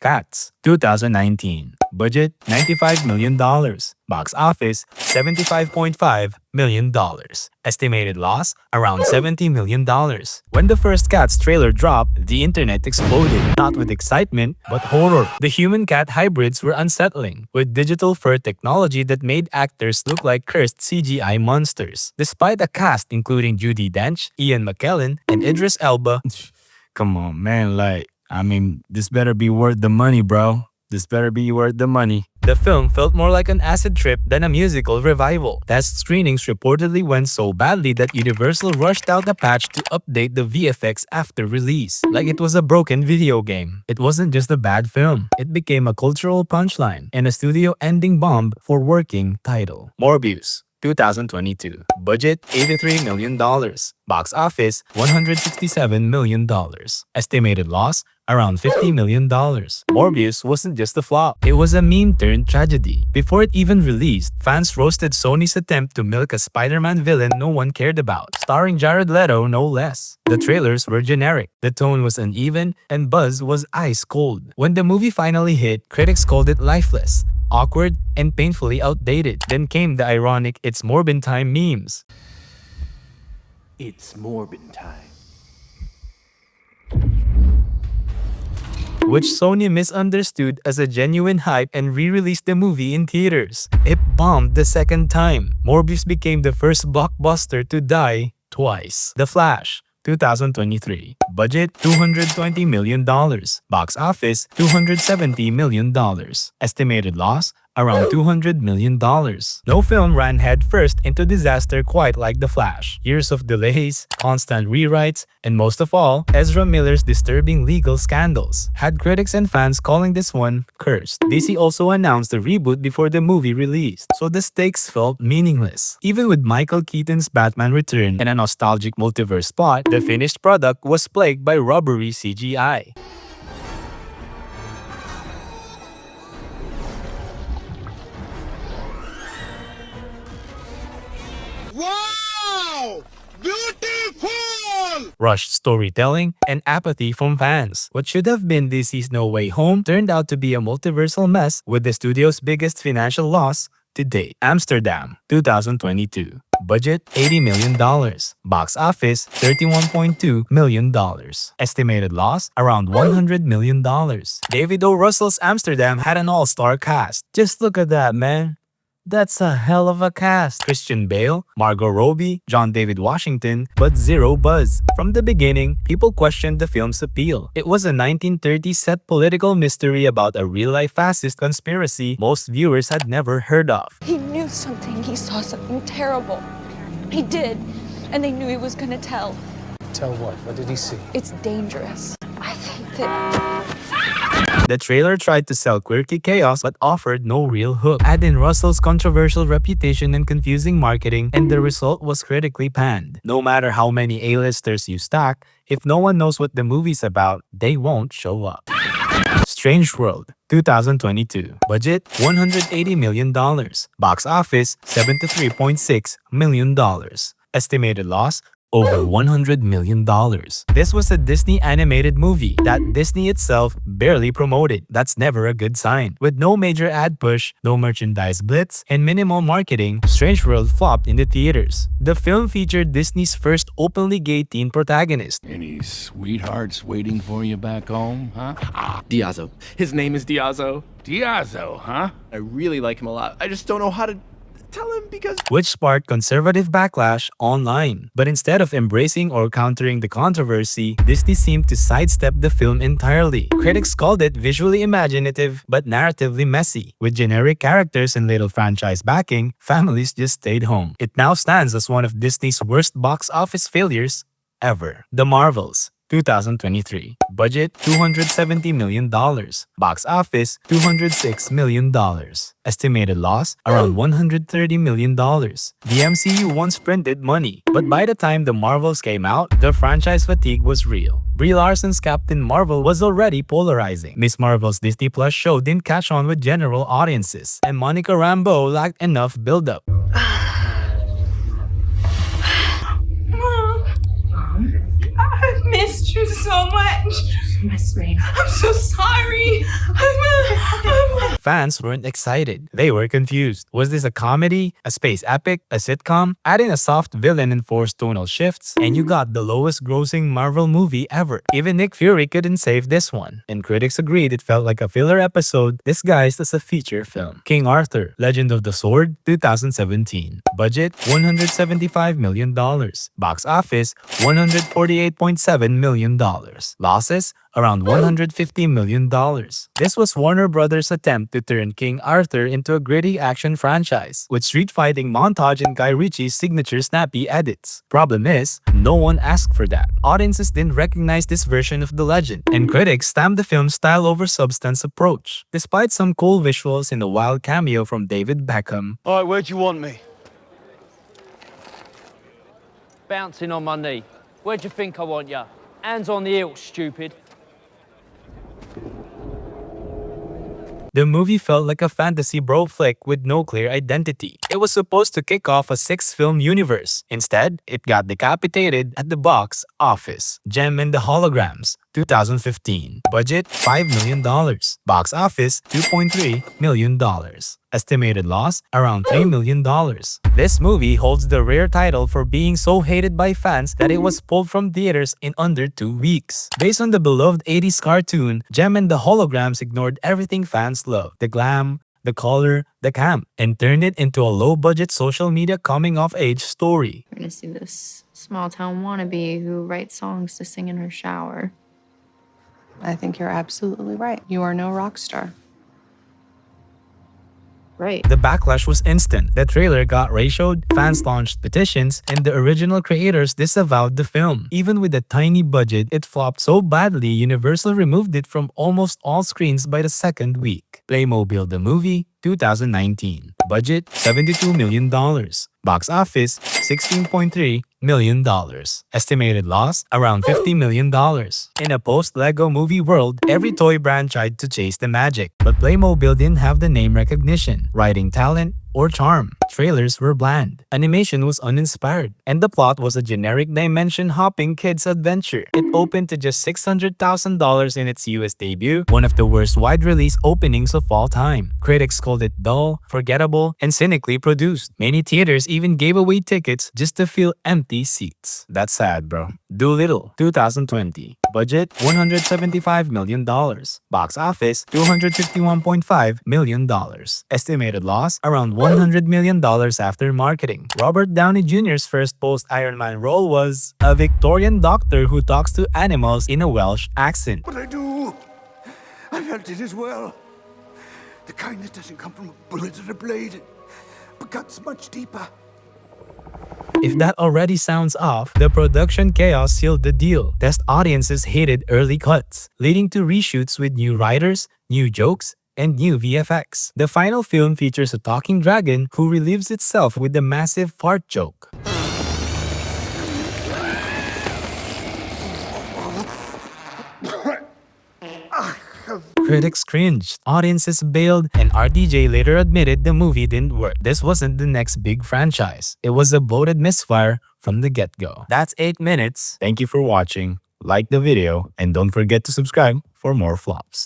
Cats, 2019. Budget $95 million. Box office $75.5 million. Estimated loss around $70 million. When the first Cats trailer dropped, the internet exploded, not with excitement, but horror. The human-cat hybrids were unsettling, with digital fur technology that made actors look like cursed CGI monsters. Despite a cast including Judi Dench, Ian McKellen, and Idris Elba, come on, man, this better be worth the money, bro. This better be worth the money. The film felt more like an acid trip than a musical revival. Test screenings reportedly went so badly that Universal rushed out a patch to update the VFX after release. Like it was a broken video game. It wasn't just a bad film. It became a cultural punchline and a studio-ending bomb for working title. Morbius, 2022. Budget $83 million. Box office $167 million. Estimated loss around $50 million. Morbius wasn't just a flop. It was a meme-turned-tragedy. Before it even released, fans roasted Sony's attempt to milk a Spider-Man villain no one cared about, starring Jared Leto no less. The trailers were generic, the tone was uneven, and buzz was ice cold. When the movie finally hit, critics called it lifeless, awkward, and painfully outdated. Then came the ironic "It's Morbin time" memes. It's Morbin time. Which Sony misunderstood as a genuine hype and re-released the movie in theaters. It bombed the second time. Morbius became the first blockbuster to die twice. The Flash, 2023. Budget $220 million. Box office $270 million. Estimated loss around $200 million. No film ran headfirst into disaster quite like The Flash. Years of delays, constant rewrites, and most of all, Ezra Miller's disturbing legal scandals had critics and fans calling this one cursed. DC also announced a reboot before the movie released, so the stakes felt meaningless. Even with Michael Keaton's Batman return and a nostalgic multiverse spot, the finished product was plagued by rubbery CGI. Wow! Beautiful! Rushed storytelling, and apathy from fans. What should have been DC's No Way Home turned out to be a multiversal mess with the studio's biggest financial loss to date. Amsterdam, 2022. Budget $80 million. Box office $31.2 million. Estimated loss around $100 million. David O. Russell's Amsterdam had an all-star cast. Just look at that, man. That's a hell of a cast. Christian Bale, Margot Robbie, John David Washington, but zero buzz. From the beginning, people questioned the film's appeal. It was a 1930s set political mystery about a real-life fascist conspiracy most viewers had never heard of. He knew something. He saw something terrible. He did. And they knew he was gonna tell. Tell what? What did he see? It's dangerous. I think that... The trailer tried to sell quirky chaos but offered no real hook. Add in Russell's controversial reputation and confusing marketing, and the result was critically panned. No matter how many A-listers you stack, if no one knows what the movie's about, they won't show up. Strange World, 2022. Budget $180 million. Box office $73.6 million. Estimated loss over $100 million. This was a Disney animated movie that Disney itself barely promoted. That's never a good sign. With no major ad push, no merchandise blitz, and minimal marketing, Strange World flopped in the theaters. The film featured Disney's first openly gay teen protagonist. Any sweethearts waiting for you back home, huh? Diazzo. His name is Diazzo. Diazzo, huh? I really like him a lot. I just don't know how to tell him because... Which sparked conservative backlash online. But instead of embracing or countering the controversy, Disney seemed to sidestep the film entirely. Critics called it visually imaginative but narratively messy. With generic characters and little franchise backing, families just stayed home. It now stands as one of Disney's worst box office failures ever. The Marvels, 2023. Budget $270 million. Box office $206 million. Estimated loss around $130 million. The MCU once printed money, but by the time The Marvels came out, the franchise fatigue was real. Brie Larson's Captain Marvel was already polarizing. Miss Marvel's Disney Plus show didn't catch on with general audiences, and Monica Rambeau lacked enough build-up. Mom, I missed you so much. miss me. I'm so sorry. Fans weren't excited. They were confused. Was this a comedy, a space epic, a sitcom? Add in a soft villain and forced tonal shifts, and you got the lowest grossing Marvel movie ever. Even Nick Fury couldn't save this one. And critics agreed it felt like a filler episode disguised as a feature film. King Arthur, Legend of the Sword, 2017. Budget, $175 million. Box office, $148.7 million. Losses, around $150 million. This was Warner Brothers' attempt to turn King Arthur into a gritty action franchise, with street fighting montage and Guy Ritchie's signature snappy edits. Problem is, no one asked for that. Audiences didn't recognize this version of the legend, and critics stamped the film's style over substance approach. Despite some cool visuals and a wild cameo from David Beckham, Alright, where'd you want me? Bouncing on my knee. Where'd you think I want ya? Hands on the hilt, stupid. the movie felt like a fantasy bro flick with no clear identity. It was supposed to kick off a 6-film universe. Instead, it got decapitated at the box office. Gem and the Holograms, 2015. Budget, $5 million. Box office, $2.3 million. Estimated loss, around $3 million. This movie holds the rare title for being so hated by fans that it was pulled from theaters in under 2 weeks. Based on the beloved 80s cartoon, Gem and the Holograms ignored everything fans love: the glam, the color, the camp, and turned it into a low-budget social media coming-of-age story. We're gonna see this small-town wannabe who writes songs to sing in her shower. I think you're absolutely right. You are no rock star. Right. The backlash was instant. The trailer got ratioed, fans launched petitions, and the original creators disavowed the film. Even with a tiny budget, it flopped so badly Universal removed it from almost all screens by the second week. Playmobil the movie, 2019. Budget, $72 million. Box office, $16.3 million. Estimated loss, around $50 million. In a post-Lego movie world, every toy brand tried to chase the magic, but Playmobil didn't have the name recognition, writing talent, or charm. Trailers were bland. Animation was uninspired. And the plot was a generic dimension-hopping kids' adventure. It opened to just $600,000 in its US debut, one of the worst wide-release openings of all time. Critics called it dull, forgettable, and cynically produced. Many theaters even gave away tickets just to fill empty seats. That's sad, bro. Dolittle, 2020. Budget, $175 million. Box office, $251.5 million. Estimated loss, around $100 million after marketing. Robert Downey Jr.'s first post-Iron Man role was a Victorian doctor who talks to animals in a Welsh accent. But I do. I felt it as well. The kind that doesn't come from a bullet or a blade, but cuts much deeper. If that already sounds off, the production chaos sealed the deal. Test audiences hated early cuts, leading to reshoots with new writers, new jokes, and new VFX. The final film features a talking dragon who relieves itself with a massive fart joke. Critics cringed, audiences bailed, and RDJ later admitted the movie didn't work. This wasn't the next big franchise. It was a bloated misfire from the get-go. That's 8 minutes. Thank you for watching. Like the video, and don't forget to subscribe for more flops.